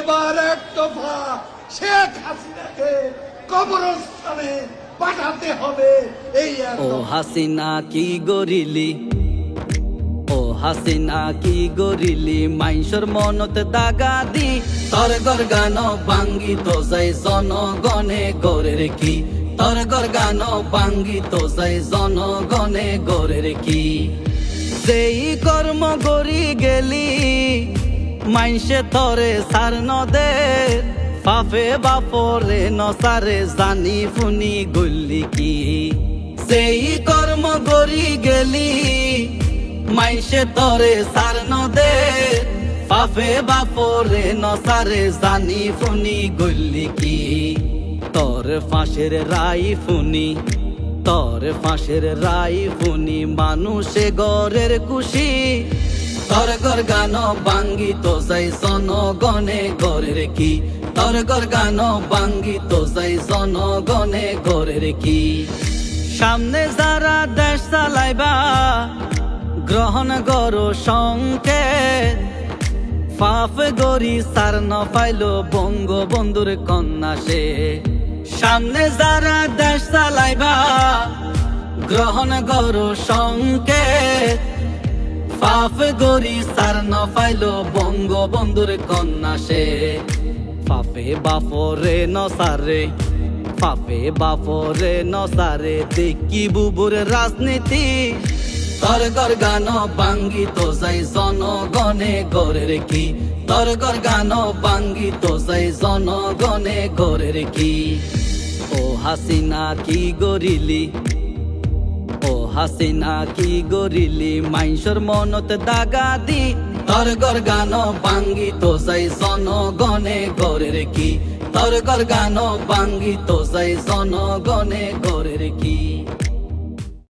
এবার এক দফা শেখ হাসিনাকে কবরস্থানে পাঠাতে হবে। এই ও হাসিনা কি গরিলি, ও হাসিনা কি গরিলি, মাইসর মনত দাগা দি তোর গর গান বাঙ্গি তো যাই জনগণে গরের কি, তোর গর গান বাঙ্গি তো যাই জনগণে গরের কি। যেই কর্ম গরি গেলি মাইসে তরে সার নদে, পাপে বাপরে নসারে জানি ফুনি গল্লি কি। সেই কর্ম গরি গেলি মাইসে তরে সার নদে, পাপে বাপরে নসারে জানি ফুনি গল্লি কি। তোর ফাঁসের রাই ফুনি, তোর ফাঁসের রাই ফুনি, মানুষে গরের খুশি, তোর গর গান বাঙ্গি তো যাই জনগণে গরের কি, তোর গর গান বাঙ্গি তো যাই জনগণে গরের কি। সামনে যারা দেশ চালাইবা গ্রহণ করো সংকেত, পাপ গরি সার ন পাইল বঙ্গবন্ধুর কন্যা সে। সামনে যারা দেশ চালাইবা গ্রহণ করো সংকেত, পাপ গরি সার ন পাইল বঙ্গবন্ধুর কন্যা সে। পাপে বাপরে নসারে, পাপে বাপরে নসারে, দেখি বুবুর রাজনীতি, তোর গর গান বাঙ্গি তো যাই জনগণে গরের কি, তোর গর গান বাঙ্গি তো যাই জনগণে গরের কি। ও হাসিনা কি গরিলি, ও হাসিনা কি গরিলি, মাইসর মনত দাগা দি তোর গর গান বাঙ্গি তো যাই জনগণে গরের কি, তোর গর গান বাঙ্গি তো যাই জনগণে গরের কি।